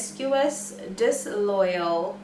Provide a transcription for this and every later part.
promiscuous, disloyal.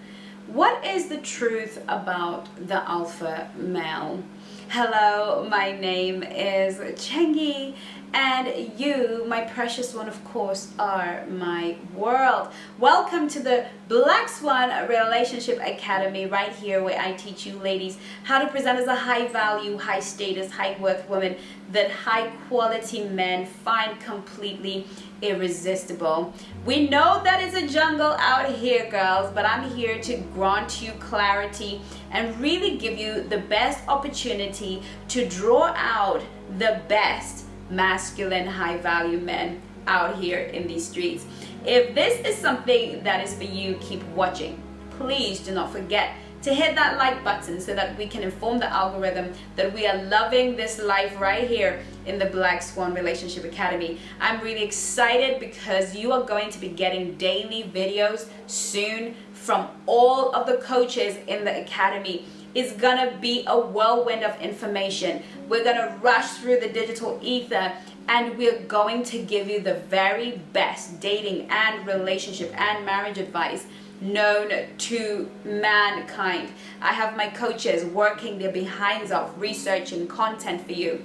What is the truth about the alpha male? Hello, my name is Chengi, and you, my precious one, of course, are my world. Welcome to the Black Swan Relationship Academy, right here where I teach you ladies how to present as a high value, high status, high worth woman that high quality men find completely irresistible. We know that it's a jungle out here, girls, but I'm here to grant you clarity and really give you the best opportunity to draw out the best masculine high value men out here in these streets. If this is something that is for you, keep watching. Please do not forget to hit that like button so that we can inform the algorithm that we are loving this life right here in the Black Swan Relationship Academy. I'm really excited because you are going to be getting daily videos soon from all of the coaches in the academy. It's gonna be a whirlwind of information. We're gonna rush through the digital ether and we're going to give you the very best dating and relationship and marriage advice known to mankind. I have my coaches working their behinds off researching content for you.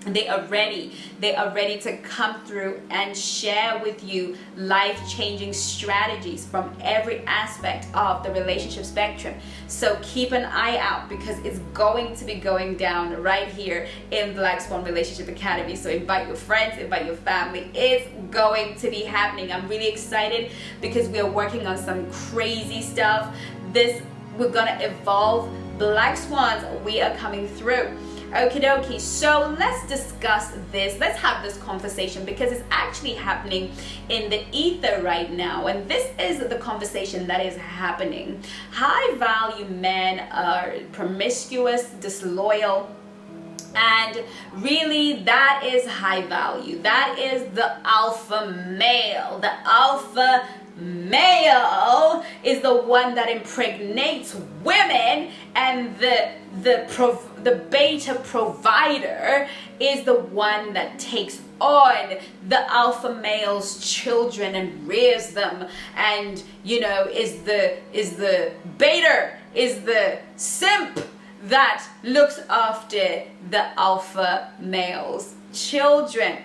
They are ready to come through and share with you life-changing strategies from every aspect of the relationship spectrum. So keep an eye out because it's going to be going down right here in Black Swan Relationship Academy. So invite your friends, invite your family. It's going to be happening. I'm really excited because we are working on some crazy stuff. We're gonna evolve. Black Swans, we are coming through. Okie dokie, so let's discuss this. Let's have this conversation because it's actually happening in the ether right now. And this is the conversation that is happening. High value men are promiscuous, disloyal, and really that is high value. That is the alpha male. The alpha male is the one that impregnates women, and the beta provider is the one that takes on the alpha male's children and rears them, and is the beta, is the simp that looks after the alpha male's children.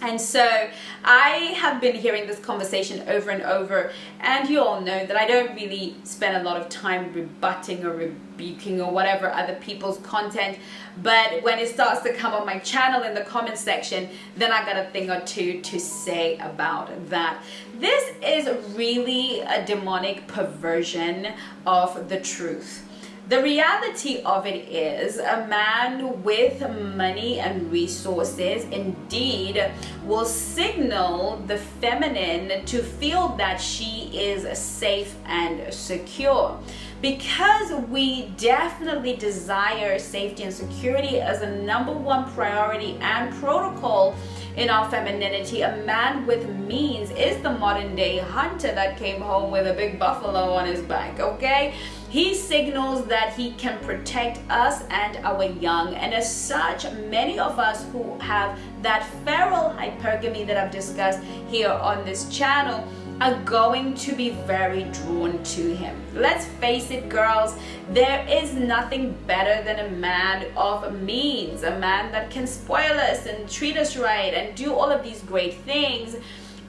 And so I have been hearing this conversation over and over, and you all know that I don't really spend a lot of time rebutting or rebuking or whatever other people's content, but when it starts to come on my channel in the comment section, then I got a thing or two to say about that. This is really a demonic perversion of the truth. The reality of it is a man with money and resources indeed will signal the feminine to feel that she is safe and secure. Because we definitely desire safety and security as a number one priority and protocol in our femininity, a man with means is the modern day hunter that came home with a big buffalo on his back, okay? He signals that he can protect us and our young, and as such, many of us who have that feral hypergamy that I've discussed here on this channel are going to be very drawn to him. Let's face it, girls, there is nothing better than a man of means, a man that can spoil us and treat us right and do all of these great things.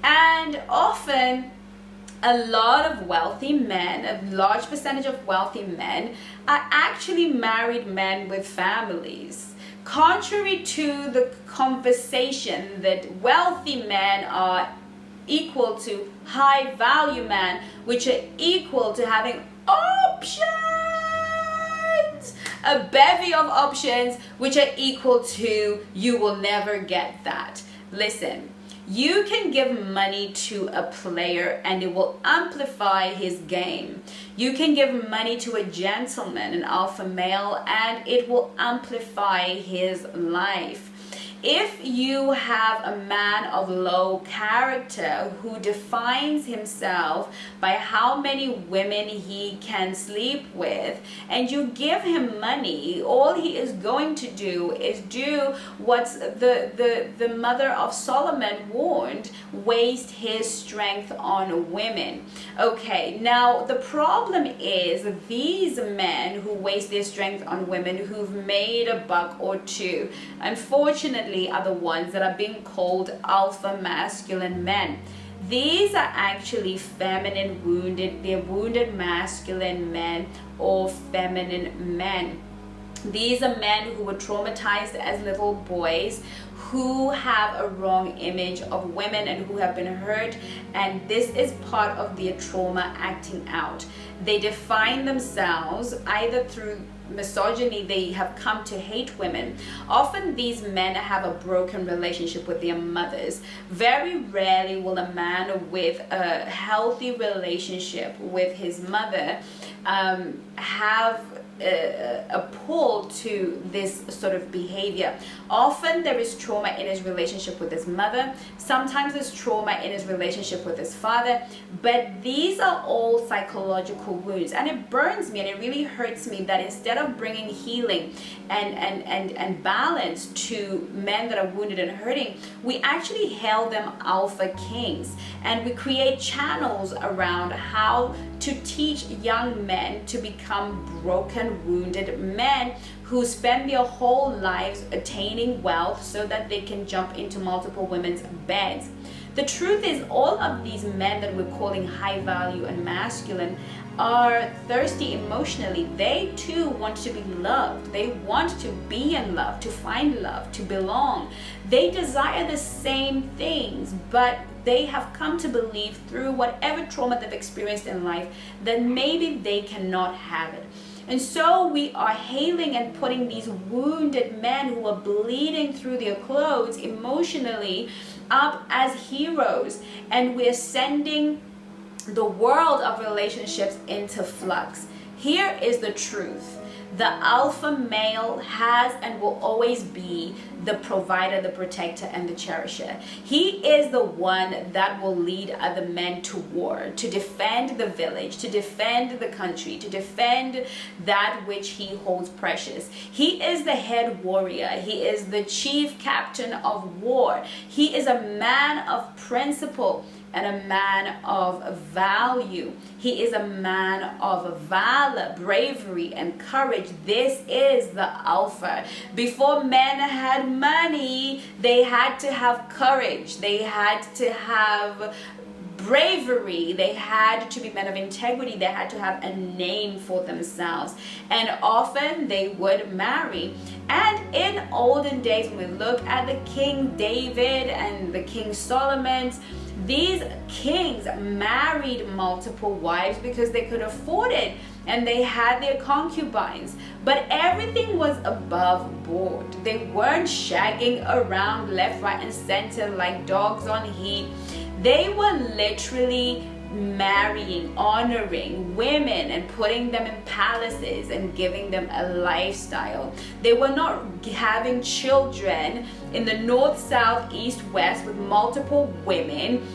And often a lot of wealthy men, a large percentage of wealthy men, are actually married men with families. Contrary to the conversation that wealthy men are equal to high value men, which are equal to having options, a bevy of options, which are equal to you will never get that. Listen, you can give money to a player and it will amplify his game. You can give money to a gentleman, an alpha male, and it will amplify his life. If you have a man of low character who defines himself by how many women he can sleep with, and you give him money, all he is going to do is do what the mother of Solomon warned, waste his strength on women. Okay, now the problem is these men who waste their strength on women who've made a buck or two, unfortunately, are the ones that are being called alpha masculine men. These are actually feminine wounded, they're wounded masculine men or feminine men. These are men who were traumatized as little boys, who have a wrong image of women and who have been hurt, and this is part of their trauma acting out. They define themselves either through misogyny, they have come to hate women. Often these men have a broken relationship with their mothers. Very rarely will a man with a healthy relationship with his mother have a pull to this sort of behavior. Often there is trauma in his relationship with his mother. Sometimes there's trauma in his relationship with his father. But these are all psychological wounds. And it burns me and it really hurts me that instead of bringing healing and balance to men that are wounded and hurting, we actually hail them alpha kings. And we create channels around how to teach young men to become broken, wounded men who spend their whole lives attaining wealth so that they can jump into multiple women's beds. The truth is, all of these men that we're calling high value and masculine are thirsty emotionally. They too want to be loved. They want to be in love, to find love, to belong. They desire the same things, but they have come to believe through whatever trauma they've experienced in life that maybe they cannot have it. And so we are hailing and putting these wounded men who are bleeding through their clothes emotionally up as heroes, and we're sending the world of relationships into flux. Here is the truth. The alpha male has and will always be the provider, the protector, and the cherisher. He is the one that will lead other men to war, to defend the village, to defend the country, to defend that which he holds precious. He is the head warrior. He is the chief captain of war. He is a man of principle and a man of value. He is a man of valor, bravery, and courage. This is the alpha. Before men had money, they had to have courage. They had to have bravery. They had to be men of integrity. They had to have a name for themselves. And often they would marry. And in olden days, when we look at the King David and the King Solomon, these kings married multiple wives because they could afford it, and they had their concubines. But everything was above board. They weren't shagging around left, right, and center like dogs on heat. They were literally marrying, honoring women and putting them in palaces and giving them a lifestyle. They were not having children in the north, south, east, west with multiple women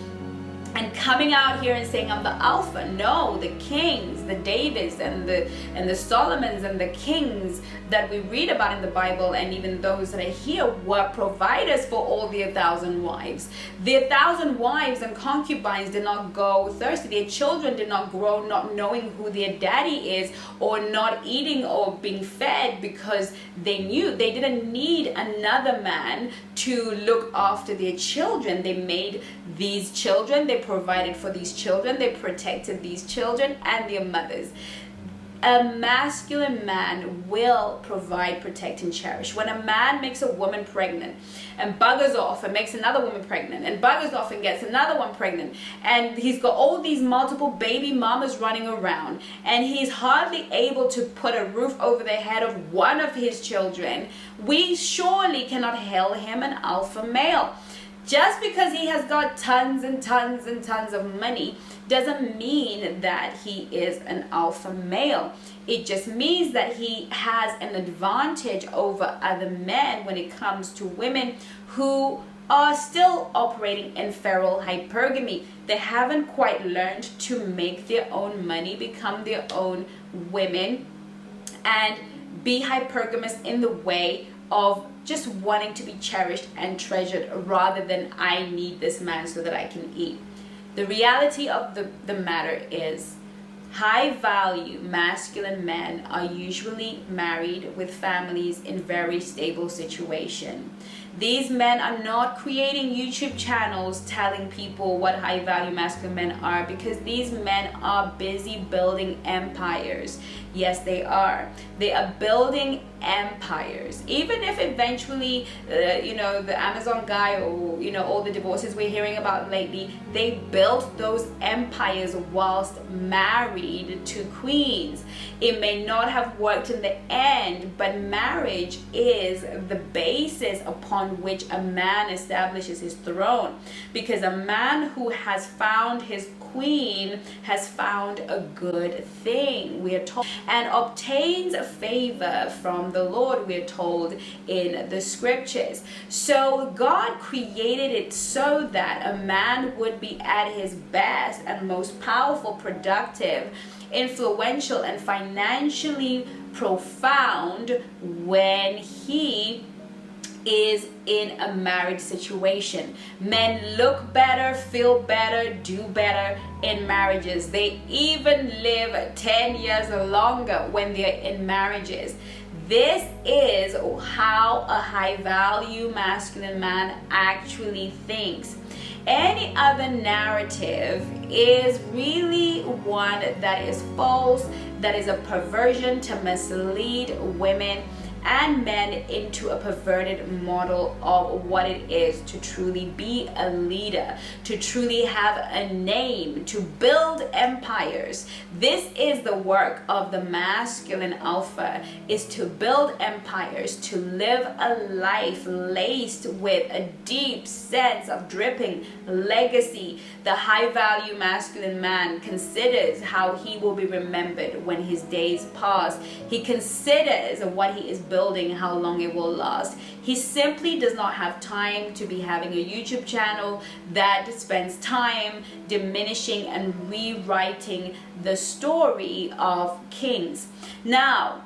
and coming out here and saying I'm the alpha. No, the kings, the Davids and the Solomons and the kings that we read about in the Bible, and even those that are here, were providers for all their 1,000 wives. Their 1,000 wives and concubines did not go thirsty. Their children did not grow not knowing who their daddy is, or not eating or being fed, because they knew they didn't need another man to look after their children. They made these children, they provided for these children, they protected these children and their mothers. A masculine man will provide, protect, and cherish. When a man makes a woman pregnant and buggers off and makes another woman pregnant and buggers off and gets another one pregnant, and he's got all these multiple baby mamas running around, and he's hardly able to put a roof over the head of one of his children, we surely cannot hail him an alpha male. Just because he has got tons and tons and tons of money doesn't mean that he is an alpha male. It just means that he has an advantage over other men when it comes to women who are still operating in feral hypergamy. They haven't quite learned to make their own money, become their own women, and be hypergamous in the way of just wanting to be cherished and treasured rather than I need this man so that I can eat. The reality of the matter is high value masculine men are usually married with families in very stable situation. These men are not creating YouTube channels telling people what high value masculine men are, because these men are busy building empires. Yes, they are. They are building empires. Even if eventually, the Amazon guy or, all the divorces we're hearing about lately, they built those empires whilst married to queens. It may not have worked in the end, but marriage is the basis upon which a man establishes his throne. Because a man who has found his queen has found a good thing, we are told, and obtains favor from the Lord, we are told in the scriptures. So God created it so that a man would be at his best and most powerful, productive, influential, and financially profound when he is in a marriage situation. Men look better, feel better, do better in marriages. They even live 10 years longer when they're in marriages. This is how a high value masculine man actually thinks. Any other narrative is really one that is false, that is a perversion to mislead women and men into a perverted model of what it is to truly be a leader, to truly have a name, to build empires. This is the work of the masculine alpha, is to build empires, to live a life laced with a deep sense of dripping legacy. The high value masculine man considers how he will be remembered when his days pass. He considers what he is building, how long it will last. He simply does not have time to be having a YouTube channel that spends time diminishing and rewriting the story of kings. Now,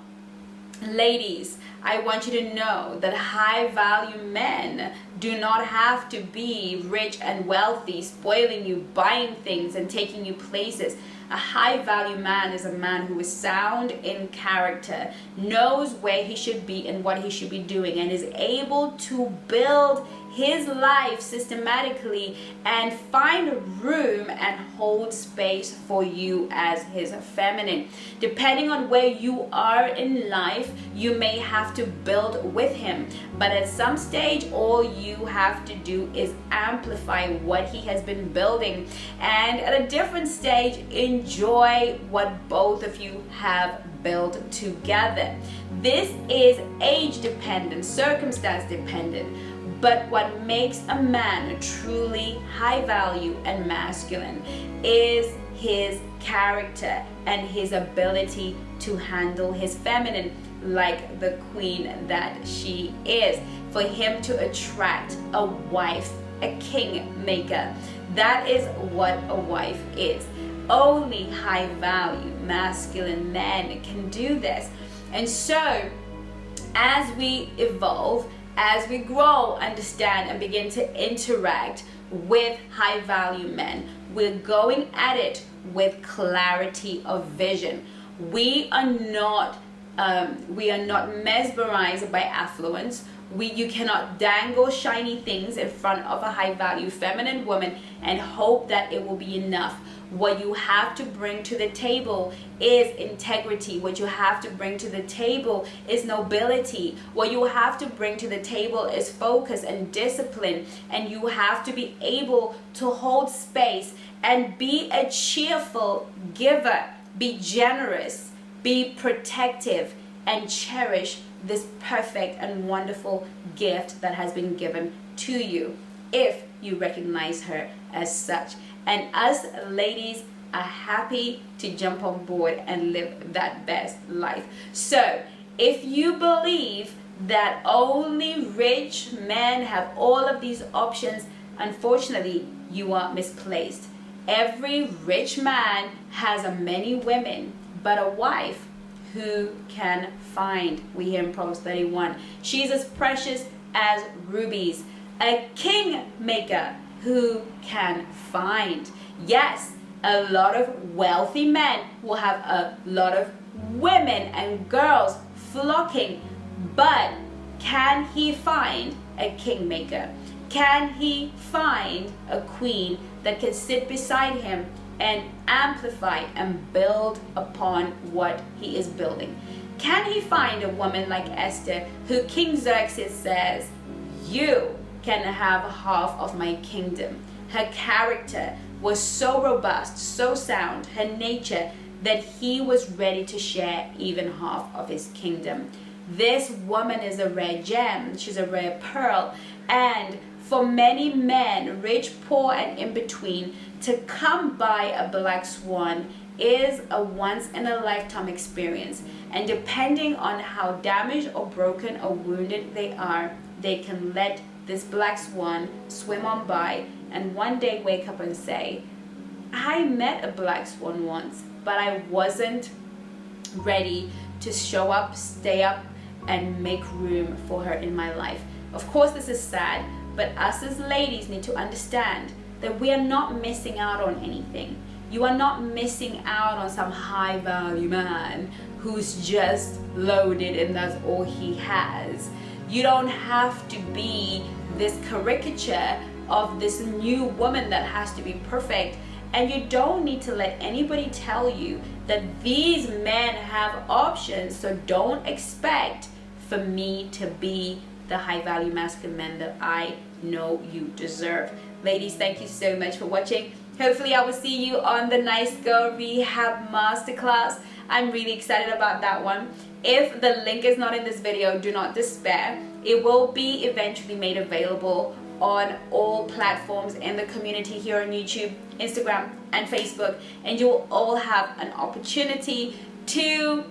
ladies, I want you to know that high value men do not have to be rich and wealthy, spoiling you, buying things, and taking you places. A high value man is a man who is sound in character, knows where he should be and what he should be doing, and is able to build his life systematically and find room and hold space for you as his feminine. Depending on where you are in life, you may have to build with him, but at some stage all you have to do is amplify what he has been building, and at a different stage enjoy what both of you have built together. This is age dependent, circumstance dependent. But what makes a man truly high value and masculine is his character and his ability to handle his feminine like the queen that she is. For him to attract a wife, a kingmaker. That is what a wife is. Only high value masculine men can do this. And so, as we evolve, as we grow, understand, and begin to interact with high value men, we're going at it with clarity of vision. We are not mesmerized by affluence. You cannot dangle shiny things in front of a high value feminine woman and hope that it will be enough. What you have to bring to the table is integrity. What you have to bring to the table is nobility. What you have to bring to the table is focus and discipline. And you have to be able to hold space and be a cheerful giver. Be generous, be protective, and cherish this perfect and wonderful gift that has been given to you, if you recognize her as such. and us ladies are happy to jump on board and live that best life. So if you believe that only rich men have all of these options, unfortunately you are misplaced. Every rich man has many women, but a wife who can find. We hear in Proverbs 31, she's as precious as rubies. A kingmaker who can find. Yes, a lot of wealthy men will have a lot of women and girls flocking, but can he find a kingmaker? Can he find a queen that can sit beside him and amplify and build upon what he is building? Can he find a woman like Esther, who King Xerxes says, you can have half of my kingdom? Her character was so robust, so sound, her nature, that he was ready to share even half of his kingdom. This woman is a rare gem. She's a rare pearl. And for many men, rich, poor, and in between, to come by a black swan is a once-in-a-lifetime experience. And depending on how damaged or broken or wounded they are, they can let this black swan swim on by and one day wake up and say, I met a black swan once, but I wasn't ready to show up, stay up, and make room for her in my life. Of course, this is sad, but us as ladies need to understand that we are not missing out on anything. You are not missing out on some high value man who's just loaded and that's all he has. You don't have to be this caricature of this new woman that has to be perfect. And you don't need to let anybody tell you that these men have options. So don't expect for me to be the high value masculine man that I know you deserve. Ladies, thank you so much for watching. Hopefully I will see you on the Nice Girl Rehab Masterclass. I'm really excited about that one. If the link is not in this video, do not despair. It will be eventually made available on all platforms in the community here on YouTube, Instagram, and Facebook, and you will all have an opportunity to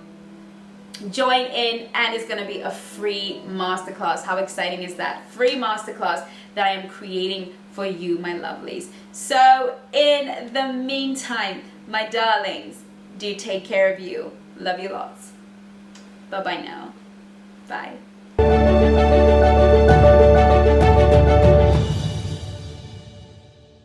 join in, and it's going to be a free masterclass. How exciting is that? Free masterclass that I am creating for you, my lovelies. So in the meantime, my darlings, do take care of you. Love you lots. Bye bye now. Bye.